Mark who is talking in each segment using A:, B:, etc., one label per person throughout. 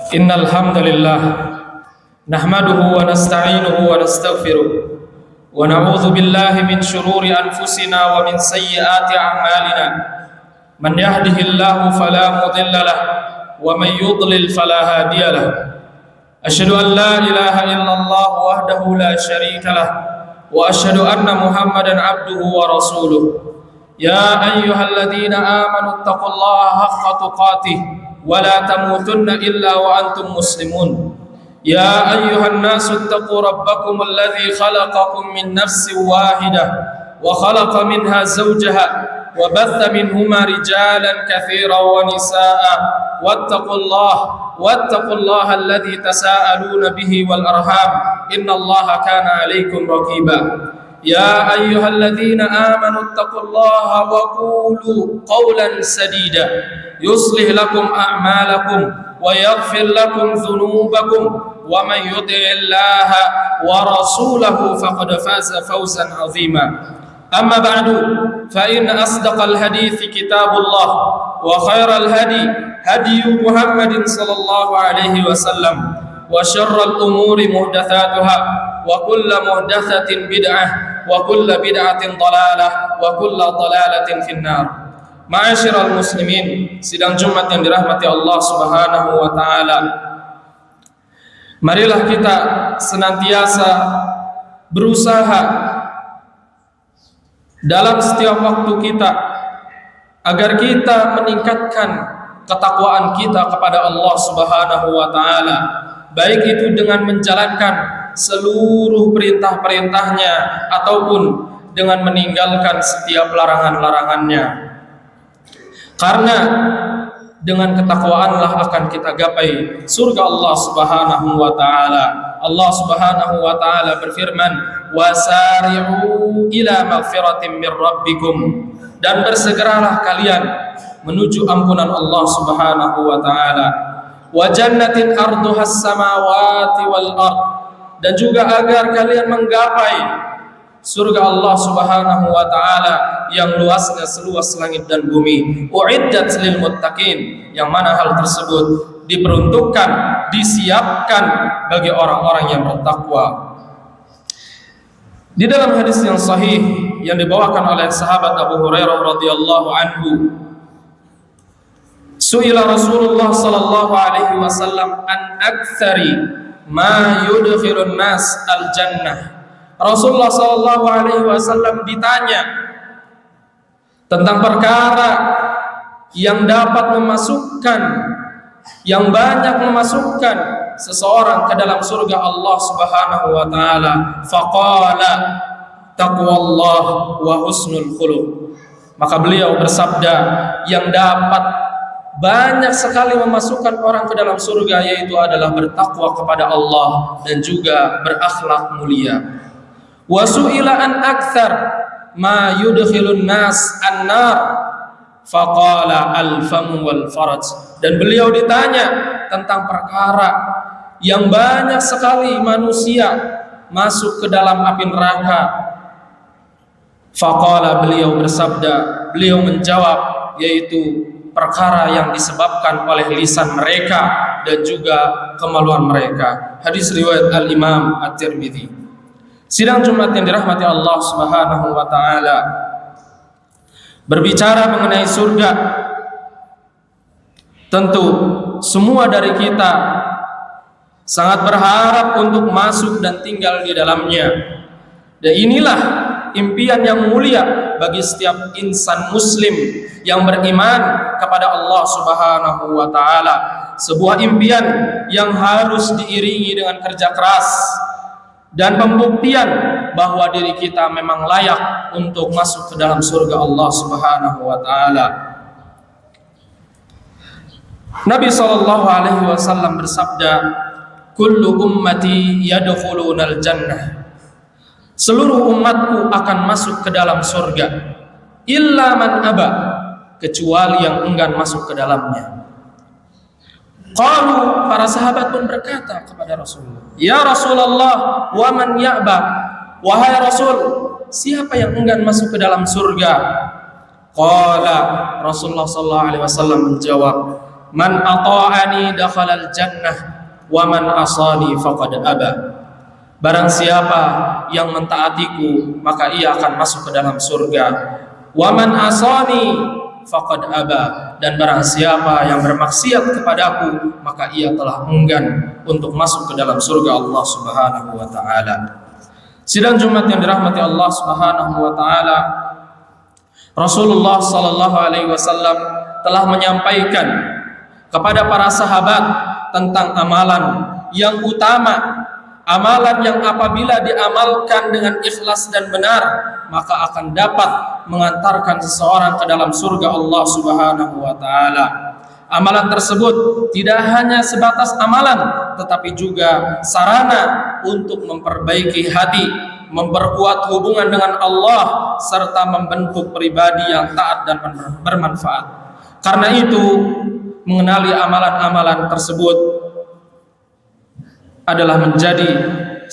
A: Innal hamdalillah nahmaduhu wa nasta'inuhu wa nastaghfiruh wa na'udzu billahi min shururi anfusina wa min sayyiati a'malina. Man yahdihillahu fala mudilla lahu wa man yudlil fala hadiya lahu. Asyhadu an la ilaha illallah wahdahu la syarika lahu wa asyhadu anna Muhammadan abduhu wa rasuluh. Ya ayyuhalladzina amanu taqullaha haqqa tuqatih wa la tamutunna illa wa antum muslimun. Ya ayyuhan nasu ittaqu rabbakum alladzi khalaqakum min nafsin wahidah wa khalaqa minha zawjaha wa batha minhuma rijalan katsiran wa nisaa'a wattaqullaha alladzi tasaaluna bihi wal arham innallaha kana 'alaykum raqiba. Ya ayyuhalladzina amanu ittaqullaha wa qulu qawlan sadida yuslih lakum a'malakum wa yaghfir lakum dhunubakum wa man yuti'illaha wa rasulahu faqad faza fawzan 'azima. Amma ba'du, fa inna asdaqal hadithi kitabullah wa khairal hadi hadi Muhammadin sallallahu alaihi wasallam wa syarral umuri muhdatsatuha wa kullu muhdatsatin bid'ah wa kullu bid'atin dhalalah wa kullu dhalalatin finnar. Ma'asyiral muslimin, sidang Jumat yang dirahmati Allah Subhanahu wa taala. Marilah kita senantiasa berusaha dalam setiap waktu kita agar kita meningkatkan ketakwaan kita kepada Allah Subhanahu wa taala, baik itu dengan menjalankan seluruh perintah-perintahnya ataupun dengan meninggalkan setiap larangan-larangannya. Karena dengan ketakwaanlah akan kita gapai surga Allah Subhanahu wa taala. Allah Subhanahu wa taala berfirman, "Wasari'u ila maghfiratin min rabbikum." Dan bersegeralah kalian menuju ampunan Allah Subhanahu wa taala. Wa jannatin arduhas samawati wal ard. Dan juga agar kalian menggapai surga Allah Subhanahu wa taala yang luasnya seluas langit dan bumi. Uiddat lil muttaqin, yang mana hal tersebut diperuntukkan, disiapkan bagi orang-orang yang bertakwa. Di dalam hadis yang sahih yang dibawakan oleh sahabat Abu Hurairah radhiyallahu anhu, su'ila Rasulullah sallallahu alaihi wasallam an aktsari ma yudkhilun nas al jannah. Rasulullah sallallahu alaihi wasallam ditanya tentang perkara yang dapat memasukkan, yang banyak memasukkan seseorang ke dalam surga Allah Subhanahu wa taala. Faqala taqwallah wa husnul khuluq. Maka beliau bersabda, yang dapat banyak sekali memasukkan orang ke dalam surga yaitu adalah bertakwa kepada Allah dan juga berakhlak mulia. Wa su'ila an aktsar ma yudkhilun nas an-nar faqala al-fam wal faraj. Dan beliau ditanya tentang perkara yang banyak sekali manusia masuk ke dalam api neraka. Faqala, beliau bersabda, beliau menjawab, yaitu perkara yang disebabkan oleh lisan mereka dan juga kemaluan mereka. Hadis riwayat Al-Imam At-Tirmidzi. Sidang Jumat yang dirahmati Allah Subhanahu wa taala, berbicara mengenai surga, tentu semua dari kita sangat berharap untuk masuk dan tinggal di dalamnya. Dan inilah impian yang mulia bagi setiap insan muslim yang beriman kepada Allah Subhanahu wa taala. Sebuah impian yang harus diiringi dengan kerja keras dan pembuktian bahwa diri kita memang layak untuk masuk ke dalam surga Allah Subhanahu wa taala. Nabi sallallahu alaihi wasallam bersabda, "Kullu ummati yadkhulunal jannah." Seluruh umatku akan masuk ke dalam surga, illa man aba, kecuali yang enggan masuk ke dalamnya. Qalu, para sahabat pun berkata kepada Rasulullah, "Ya Rasulullah, wa man ya'ba?" Wahai Rasul, siapa yang enggan masuk ke dalam surga? Qala, Rasulullah sallallahu alaihi wasallam menjawab, "Man ata'ani dakhalal jannah wa man asani faqad aba." Barang siapa yang mentaatiku, maka ia akan masuk ke dalam surga. Wa man asani faqad aba, dan barang siapa yang bermaksiat kepadaku, maka ia telah enggan untuk masuk ke dalam surga Allah Subhanahu wa taala. Sidang Jumat yang dirahmati Allah Subhanahu wa taala, Rasulullah sallallahu alaihi wasallam telah menyampaikan kepada para sahabat tentang amalan yang utama, amalan yang apabila diamalkan dengan ikhlas dan benar, maka akan dapat mengantarkan seseorang ke dalam surga Allah Subhanahu wa taala. Amalan tersebut tidak hanya sebatas amalan, tetapi juga sarana untuk memperbaiki hati, memperkuat hubungan dengan Allah, serta membentuk pribadi yang taat dan bermanfaat. Karena itu, mengenali amalan-amalan tersebut adalah menjadi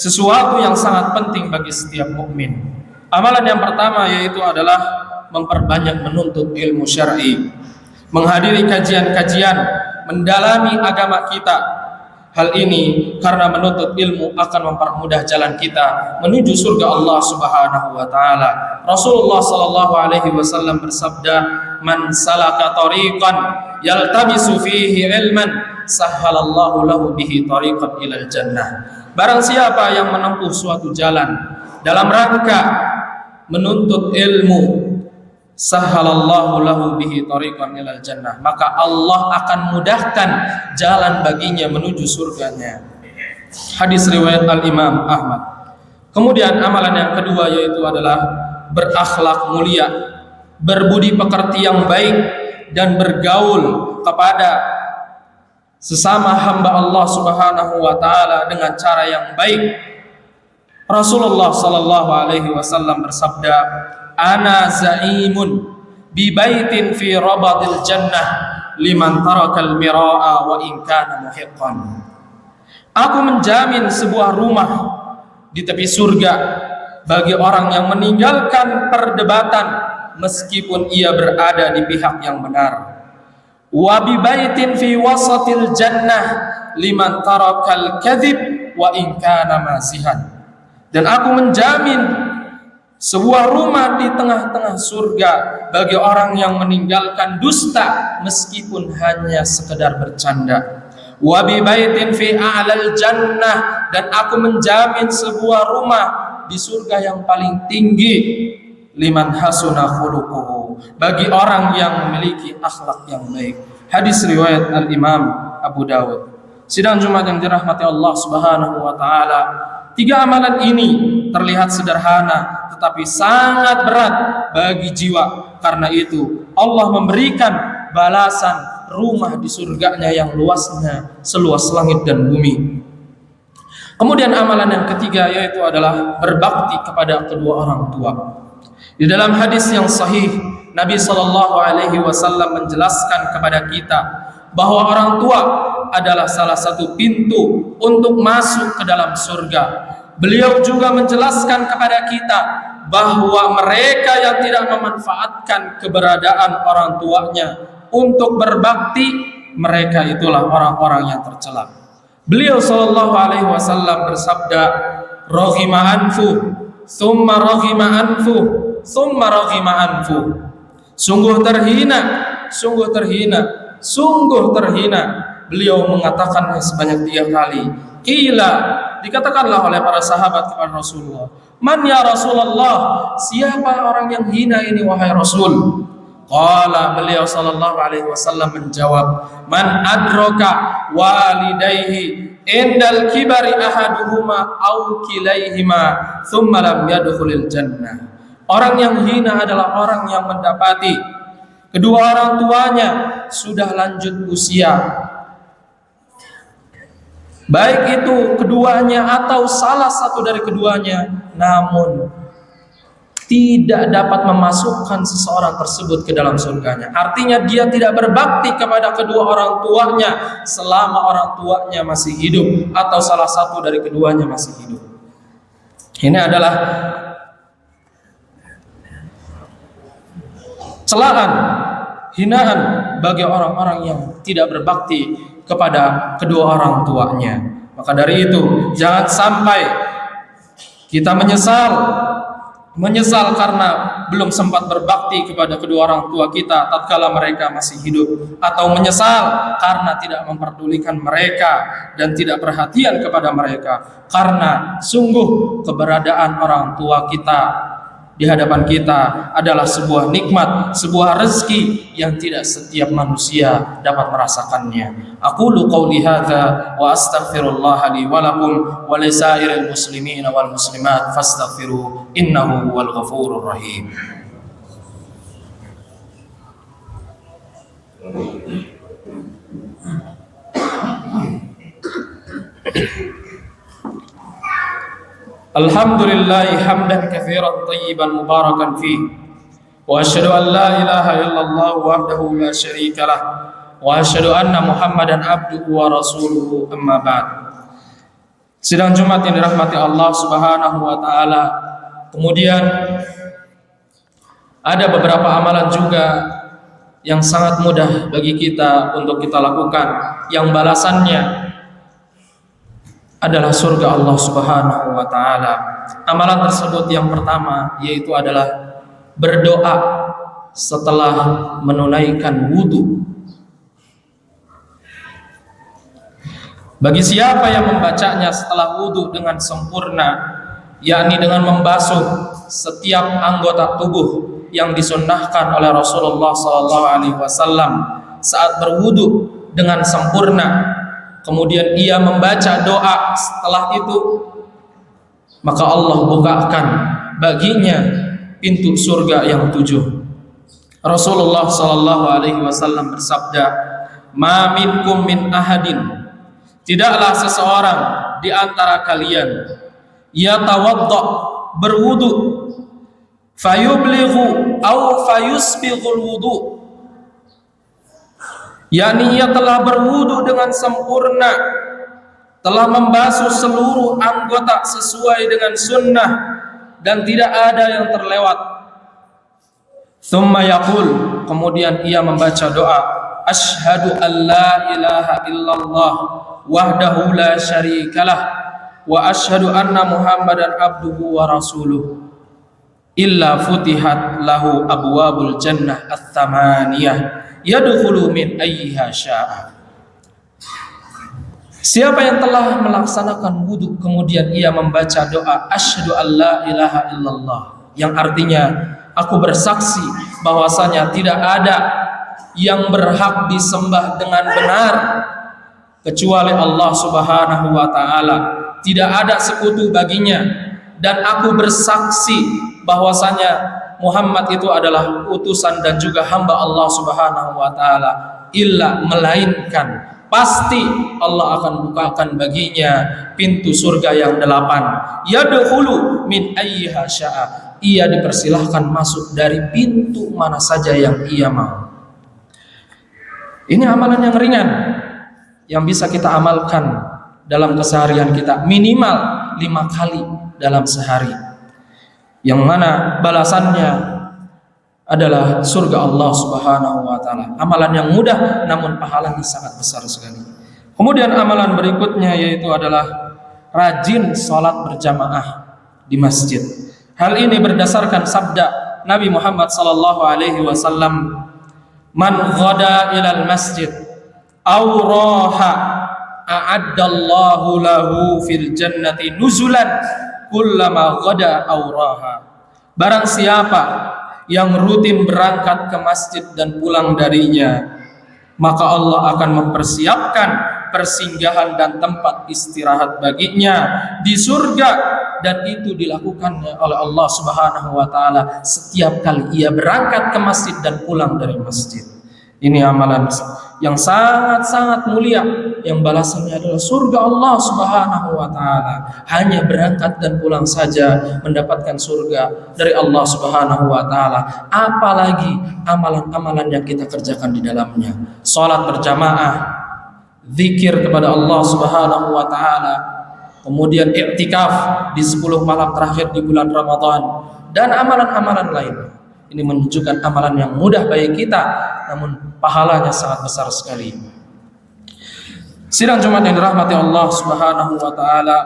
A: sesuatu yang sangat penting bagi setiap mukmin. Amalan yang pertama yaitu adalah memperbanyak menuntut ilmu syar'i, menghadiri kajian-kajian, mendalami agama kita. Hal ini karena menuntut ilmu akan mempermudah jalan kita menuju surga Allah Subhanahu wa taala. Rasulullah sallallahu alaihi wasallam bersabda, "Man salaka tariqan yaltamisu fihi ilman, sahhalallahu lahu bihi tariqan ilal jannah." Barang siapa yang menempuh suatu jalan dalam rangka menuntut ilmu, sahhalallahu lahu bihi tariqan ilal jannah, maka Allah akan mudahkan jalan baginya menuju surganya. Hadis riwayat Al-Imam Ahmad. Kemudian amalan yang kedua yaitu adalah berakhlak mulia, berbudi pekerti yang baik, dan bergaul kepada sesama hamba Allah Subhanahu wa taala dengan cara yang baik. Rasulullah sallallahu alaihi wasallam bersabda, "Ana zaimun bi baitin fi rabadil jannah liman tarakal mira'a wa in kana muhiqqan." Aku menjamin sebuah rumah di tepi surga bagi orang yang meninggalkan perdebatan meskipun ia berada di pihak yang benar. Wa bi baitin fi wasatil jannah liman tarakal kadhib wa in kana mazihan. Dan aku menjamin sebuah rumah di tengah-tengah surga bagi orang yang meninggalkan dusta meskipun hanya sekedar bercanda. Wa bi baitin fi a'lal jannah, dan aku menjamin sebuah rumah di surga yang paling tinggi, liman hasuna khuluquhu, bagi orang yang memiliki akhlak yang baik. Hadis riwayat Al-Imam Abu Dawud. Sidang Jumat yang dirahmati Allah Subhanahu wa taala, tiga amalan ini terlihat sederhana tetapi sangat berat bagi jiwa. Karena itu Allah memberikan balasan rumah di surganya yang luasnya seluas langit dan bumi. Kemudian amalan yang ketiga yaitu adalah berbakti kepada kedua orang tua. Di dalam hadis yang sahih, Nabi sallallahu alaihi wasallam menjelaskan kepada kita bahwa orang tua adalah salah satu pintu untuk masuk ke dalam surga. Beliau juga menjelaskan kepada kita bahwa mereka yang tidak memanfaatkan keberadaan orang tuanya untuk berbakti, mereka itulah orang-orang yang tercela. Beliau sallallahu alaihi wasallam bersabda, "Raghima anfu, thumma raghima anfu, thumma raghima anfu." Sungguh terhina, sungguh terhina, sungguh terhina. Beliau mengatakannya sebanyak 3 kali. Qila, dikatakanlah oleh para sahabat kepada Rasulullah, "Man ya Rasulullah, siapa orang yang hina ini wahai Rasul?" Qala, beliau sallallahu alaihi wasallam menjawab, "Man adraka walidayhi indal kibari ahaduhuma aw kilaihima thumma lam yadkhulil jannah." Orang yang hina adalah orang yang mendapati kedua orang tuanya sudah lanjut usia, baik itu keduanya atau salah satu dari keduanya, namun tidak dapat memasukkan seseorang tersebut ke dalam surganya. Artinya dia tidak berbakti kepada kedua orang tuanya selama orang tuanya masih hidup atau salah satu dari keduanya masih hidup. Ini adalah celaan, hinaan bagi orang-orang yang tidak berbakti kepada kedua orang tuanya. Maka dari itu, jangan sampai kita menyesal karena belum sempat berbakti kepada kedua orang tua kita tatkala mereka masih hidup, atau menyesal karena tidak memperdulikan mereka dan tidak perhatian kepada mereka, karena sungguh keberadaan orang tua kita di hadapan kita adalah sebuah nikmat, sebuah rezeki yang tidak setiap manusia dapat merasakannya. Aqulu qawli hadza wa astaghfirullah li wa lakum wa lisairil muslimin wal muslimat fastaghfiru innahu wal ghafurur rahim. Alhamdulillahi hamdan katsiran tayyiban mubarakan fi wa asyhadu an la ilaha illallah wahdahu la syarika lah wa asyhadu anna Muhammadan abduhu wa rasuluhu amma ba'd. Sidang Jumat yang dirahmati Allah Subhanahu wa taala. Kemudian ada beberapa amalan juga yang sangat mudah bagi kita untuk kita lakukan, yang balasannya adalah surga Allah Subhanahu wa taala. Amalan tersebut yang pertama yaitu adalah berdoa setelah menunaikan wudu. Bagi siapa yang membacanya setelah wudu dengan sempurna, yakni dengan membasuh setiap anggota tubuh yang disunnahkan oleh Rasulullah SAW saat berwudu dengan sempurna, kemudian ia membaca doa setelah itu, maka Allah bukakan baginya pintu surga yang 7. Rasulullah SAW bersabda, "Ma minkum min ahadin," tidaklah seseorang di antara kalian, yatawadda, berwudu, fayublighu au fayusbighul wudu, yakni ia telah berwudu dengan sempurna, telah membasuh seluruh anggota sesuai dengan sunnah dan tidak ada yang terlewat. Thumma yaqul, kemudian ia membaca doa, asyhadu an la ilaha illallah wahdahu la syarikalah wa asyhadu anna Muhammadan abduhu wa rasuluh, illa futihat lahu abwabul jannah ats-tsamaniyah yadkhulu min ayyiha syaa. Siapa yang telah melaksanakan wudu kemudian ia membaca doa asyhadu an la ilaha illallah, yang artinya aku bersaksi bahwasanya tidak ada yang berhak disembah dengan benar kecuali Allah Subhanahu wa taala, tidak ada sekutu baginya, dan aku bersaksi bahwasanya Muhammad itu adalah utusan dan juga hamba Allah Subhanahu wa taala, illa melainkan pasti Allah akan bukakan baginya pintu surga yang 8. Yadkhulu min ayyiha syaa, ia dipersilahkan masuk dari pintu mana saja yang ia mau. Ini amalan yang ringan yang bisa kita amalkan dalam keseharian kita, minimal 5 kali dalam sehari, yang mana balasannya adalah surga Allah Subhanahu wa taala. Amalan yang mudah namun pahalanya sangat besar sekali. Kemudian amalan berikutnya yaitu adalah rajin salat berjamaah di masjid. Hal ini berdasarkan sabda Nabi Muhammad sallallahu alaihi wasallam, "Man ghada ilal masjid aw raha a'addallahu lahu fil jannati nuzulan kullama ghada aw raha." Barang siapa yang rutin berangkat ke masjid dan pulang darinya, maka Allah akan mempersiapkan persinggahan dan tempat istirahat baginya di surga, dan itu dilakukannya oleh Allah Subhanahu wa taala setiap kali ia berangkat ke masjid dan pulang dari masjid. Ini amalan yang sangat-sangat mulia, yang balasannya adalah surga Allah Subhanahu wa taala. Hanya berangkat dan pulang saja mendapatkan surga dari Allah Subhanahu wa taala, apalagi amalan-amalan yang kita kerjakan di dalamnya. Salat berjamaah, zikir kepada Allah Subhanahu wa taala, kemudian i'tikaf di 10 malam terakhir di bulan Ramadan, dan amalan-amalan lain. Ini menunjukkan amalan yang mudah bagi kita, namun pahalanya sangat besar sekali. Sidang Jumat yang dirahmati Allah Subhanahu wa taala,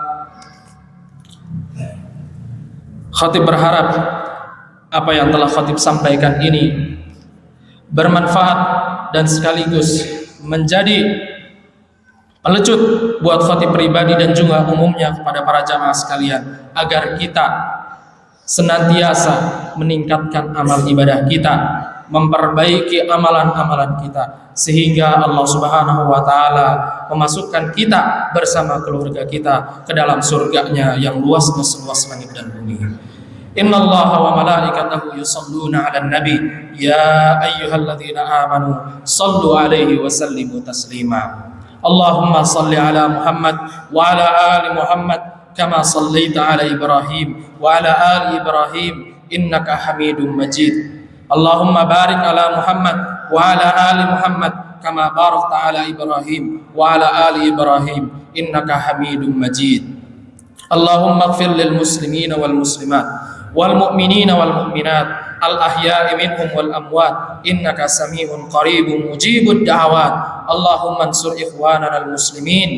A: khatib berharap apa yang telah khatib sampaikan ini bermanfaat dan sekaligus menjadi pelecut buat khatib pribadi dan juga umumnya kepada para jamaah sekalian, agar kita senantiasa meningkatkan amal ibadah kita, memperbaiki amalan-amalan kita, sehingga Allah Subhanahu wa taala memasukkan kita bersama keluarga kita ke dalam surganya yang luasnya seluas langit dan bumi. Innallaha wa malaikatahu yusholluna 'alan nabi ya ayyuhalladzina amanu shallu 'alaihi wa sallimu taslima. Allahumma shalli 'ala Muhammad wa 'ala ali Muhammad kama shallaita 'ala Ibrahim wa 'ala ali Ibrahim innaka Hamidum Majid. Allahumma barik 'ala Muhammad wa 'ala ali Muhammad kama barakta 'ala Ibrahim wa 'ala ali Ibrahim innaka Hamidum Majid. Allahumma ighfir lil muslimina wal muslimat wal mu'minina wal mu'minat al ahya'i minhum wal amwat innaka sami'un qaribun mujibud da'awat. Allahumma ansur ikhwanana al muslimin,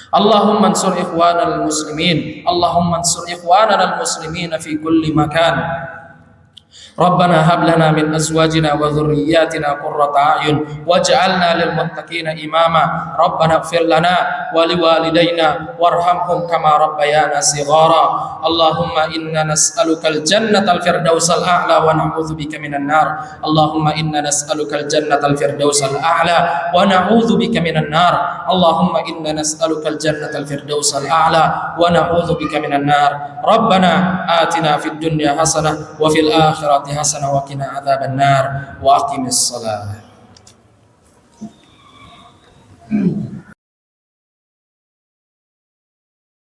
A: Allahumma ansur ikhwanana al muslimin, Allahumma ansur ikhwanana al muslimin fi kulli makan. Rabbana hab lana min azwajina wa dhurriyyatina qurrata a'yun waj'alna lil muttaqina imama. Rabbana ighfir lana wa liwalidayna warhamhum kama rabbayana shighara. Allahumma inna nas'alukal jannatal firdausal a'la wa na'udzubika minan nar. Allahumma inna nas'alukal jannatal firdausal a'la wa na'udzubika minan nar. Allahumma inna nas'alukal jannatal firdausal a'la wa na'udzubika minan nar. Rabbana atina fid dunya hasanah wa fil akhirati hasanah wa qina adzaban nar wa aqimis shalah.